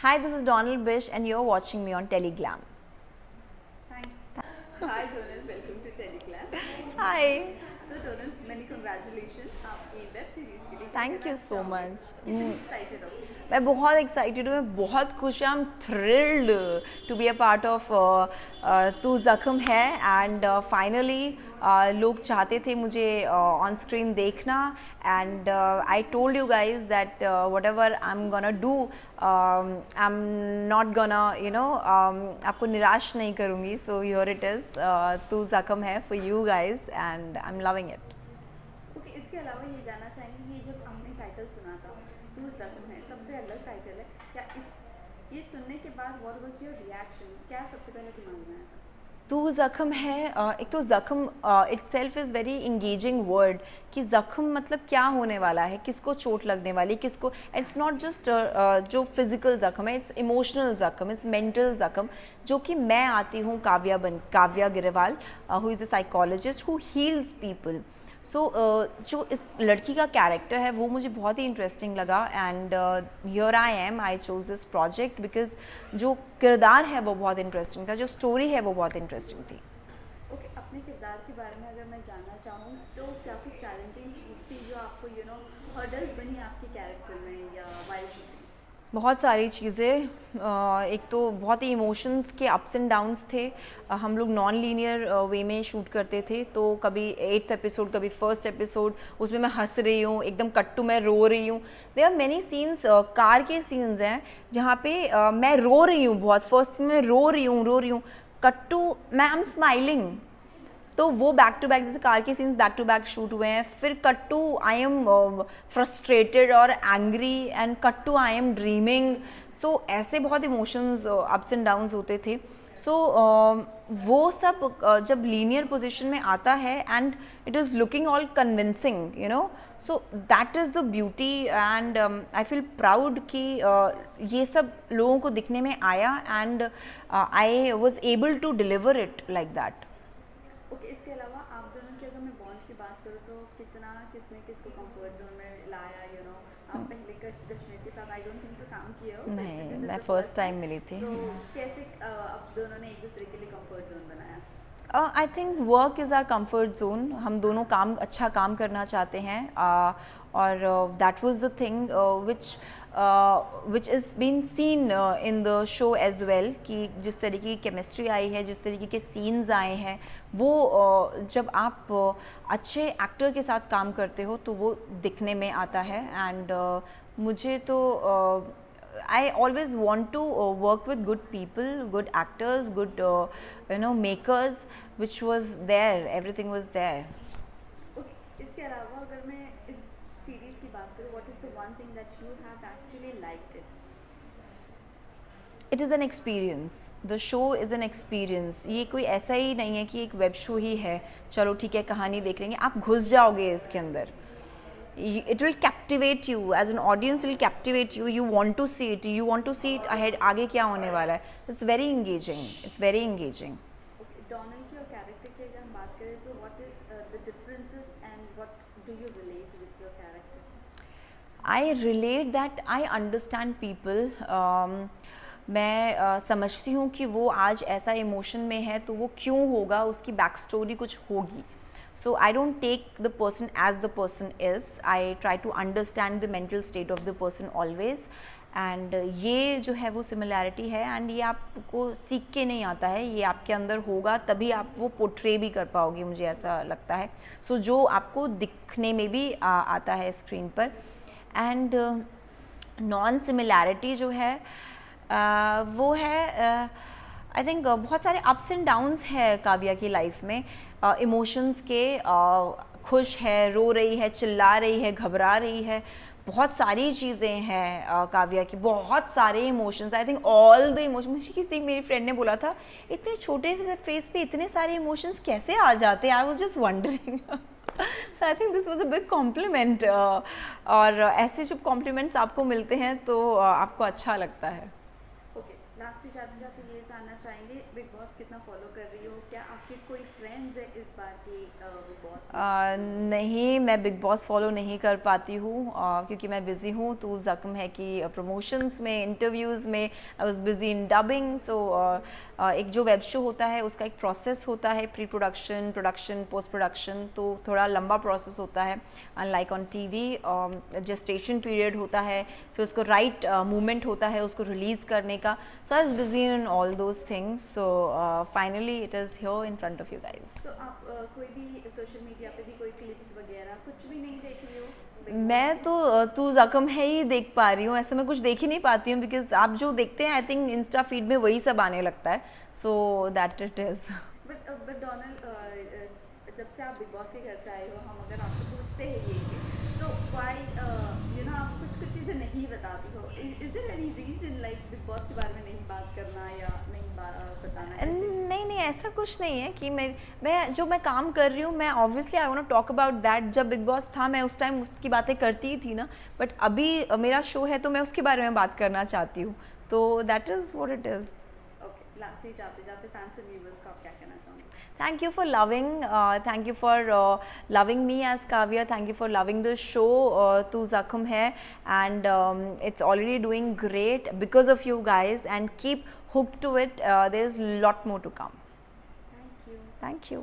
Hi, this is Donald Bish, and you're watching me on Teleglam. Thanks. Hi Donald, welcome to Teleglam. Hi. So Donald, many congratulations आपकी web series के लिए क्या Thank कहना you so चाहोगे? much. कितनी excited हो? मैं बहुत एक्साइटेड हूँ, मैं बहुत खुश हूँ. I am thrilled to be a part of Tu Zakhm Hai. And finally लोग चाहते थे मुझे ऑन स्क्रीन देखना. And I told you guys that whatever I am gonna do, I am not gonna आपको निराश नहीं करूँगी. सो योर इट इज़ तू जख्म है for you guys, and I am loving it. Okay, इसके अलावा ये जानना चाहेंगे ये जब हमने टाइटल सुना था तू जख्म है, सबसे अलग टाइटल है, क्या इस ये सुनने के बाद व्हाट वाज योर रिएक्शन? क्या सबसे पहले दिमाग में आया था? तो ज़ख्म है, एक तो ज़ख्म itself is very engaging word. कि ज़ख्म मतलब क्या होने वाला है, किसको चोट लगने वाली, किसको. इट्स नॉट जस्ट जो फिज़िकल ज़ख्म है, इट्स इमोशनल ज़ख्म, इट्स मेंटल ज़ख्म. जो कि मैं आती हूँ Kavya Grewal, who is a psychologist who heals people. So जो इस लड़की का कैरेक्टर है वो मुझे बहुत ही इंटरेस्टिंग लगा. And here I am, I chose this project because जो किरदार है वो बहुत इंटरेस्टिंग था, जो स्टोरी है वो बहुत इंटरेस्टिंग थी. ओके, अपने किरदार के बारे में अगर मैं जानना चाहूँ तो क्या कुछ चैलेंजिंग चीज़ थी जो आपको हर्डल्स बनी आपके कैरेक्टर में या वाइल शूटिंग? बहुत सारी चीज़ें. एक तो बहुत ही इमोशंस के अप्स एंड डाउन्स थे. हम लोग नॉन लीनियर वे में शूट करते थे, तो कभी 8th एपिसोड, कभी फर्स्ट एपिसोड, उसमें मैं हंस रही हूँ, एकदम कट्टू मैं रो रही हूँ. There are many scenes, car के सीन्स हैं जहाँ पे मैं रो रही हूँ. बहुत फर्स्ट सीन में रो रही हूँ. कट्टू मैं आई एम स्माइलिंग. तो वो बैक टू बैक, जैसे कार के scenes back to back shoot हुए हैं. फिर cut to I am frustrated और angry, and cut to I am dreaming. So ऐसे बहुत इमोशंस अप्स एंड डाउन्स होते थे. सो वो सब जब लीनियर पोजिशन में आता है and it is looking all convincing, so that is the beauty. And I feel proud कि ये सब लोगों को दिखने में आया, and I was able to deliver it like that. Okay, इसके अलावा आप दोनों की अगर मैं बॉन्ड की बात करूँ तो कितना किसने किसको कंफर्ट जोन में लाया? आप पहले कश्मीर के साथ आई डोंट थिंक तो काम किए हो. नहीं, मैं फर्स्ट टाइम मिली थी. तो कैसे आप दोनों ने एक दूसरे के लिए कंफर्ट जोन बनाया? I think work is our comfort zone. हम दोनों अच्छा काम करना चाहते हैं, और that was the thing which is been seen in the show as well. कि जिस तरीके की केमिस्ट्री आई है, जिस तरीके के सीन्स आए हैं, वो जब आप अच्छे एक्टर के साथ काम करते हो तो वो दिखने में आता है. एंड मुझे तो I always want to work with good people, good actors, good makers, which was there. Everything was there. Okay, इसके अलावा अगर मैं इस सीरीज की बात करूँ, what is the one thing that you have actually liked it? It is an experience. The show is an experience. ये कोई ऐसा ही नहीं है कि एक वेब शो ही है, चलो ठीक है कहानी देख लेंगे. आप घुस जाओगे इसके अंदर. It will captivate you as an audience. It will captivate you. You want to see it. You want to see it ahead. आगे क्या होने वाला है. It's very engaging. It's very engaging. Okay, Donald की और कैरेक्टर की अगर हम बात करें तो what is the differences and what do you relate with your character? I relate that I understand people. मैं समझती हूँ कि वो आज ऐसा इमोशन में है तो वो क्यों होगा, उसकी बैक स्टोरी कुछ होगी. So I don't take the person as the person is. I try to understand the mental state of the person always. And ये जो है वो सिमिलैरिटी है, एंड ये आपको सीख के नहीं आता है, ये आपके अंदर होगा तभी आप वो पोर्ट्रे भी कर पाओगे, मुझे ऐसा लगता है. सो जो आपको दिखने में भी आता है स्क्रीन पर. एंड नॉन सिमिलैरिटी जो है वो है आई थिंक बहुत सारे अप्स एंड डाउन्स है काव्या की लाइफ में. इमोशंस के खुश है, रो रही है, चिल्ला रही है, घबरा रही है, बहुत सारी चीज़ें हैं काव्या की, बहुत सारे emotions. I think all the emotion, मुझे किसी मेरी फ्रेंड ने बोला था इतने छोटे से फेस पे इतने सारे इमोशंस कैसे आ जाते हैं. I was just wondering. So I think this was a big complement. और ऐसे जब कॉम्प्लीमेंट्स आपको मिलते हैं तो आपको अच्छा लगता है. ओके, लास्ट से जाते जाते ये जानना चाहेंगे बिग बॉस कितना फॉलो कर रही हो, क्या आपके कोई फ्रेंड्स है इस बार के बिग बॉस में? नहीं, मैं बिग बॉस फॉलो नहीं कर पाती हूँ क्योंकि मैं बिज़ी हूँ। तो ज़ख्म है कि प्रमोशंस में, इंटरव्यूज़ में I was busy in dubbing. So एक जो वेब शो होता है उसका एक प्रोसेस होता है, pre production, production, post production, तो थोड़ा लंबा प्रोसेस होता है। Unlike on TV gestation period होता है, फिर उसको राइट मूवमेंट होता है उसको रिलीज़ करने का। So I was busy in all those things. So finally it is here in front of you guys. So आप कोई भी सोशल मीडिया पे भी कोई क्लिप्स वगैरह कुछ भी नहीं देख रही हो Big Boss मैं के? तो तू ज़ख्म है ही देख पा रही हूँ, ऐसे मैं कुछ देख ही नहीं पाती हूँ बिकॉज आप जो देखते हैं आई थिंक इंस्टा फीड में वही सब आने लगता है। So that it is. But Donald जब से आप बिग बॉस के घर से आए हो, हम अगर आपसे पूछते हैं ये चीज़, तो व्हाई यू नो आप कुछ कुछ चीज़ें नहीं बताती हो? Is there any reason like Bigg Boss के बारे में नहीं बात करना या नहीं बताना ऐसे? नहीं नहीं, ऐसा कुछ नहीं है कि मैं काम कर रही हूँ, मैं obviously I want to talk about that. जब बिग बॉस था मैं उस टाइम उसकी बातें करती ही थी ना, बट अभी मेरा शो है तो मैं उसके बारे में बात करना चाहती हूँ। तो that is what it is. Okay, last से जाते जाते फैंस एंड व्यूअर्स को आप क्या कहना चाहोगे? Thank you for thank you for loving me as Kavya. Thank you for loving the show Tu Zakham Hai, and it's already doing great because of you guys. And keep hooked to it. There's a lot more to come. Thank you. Thank you.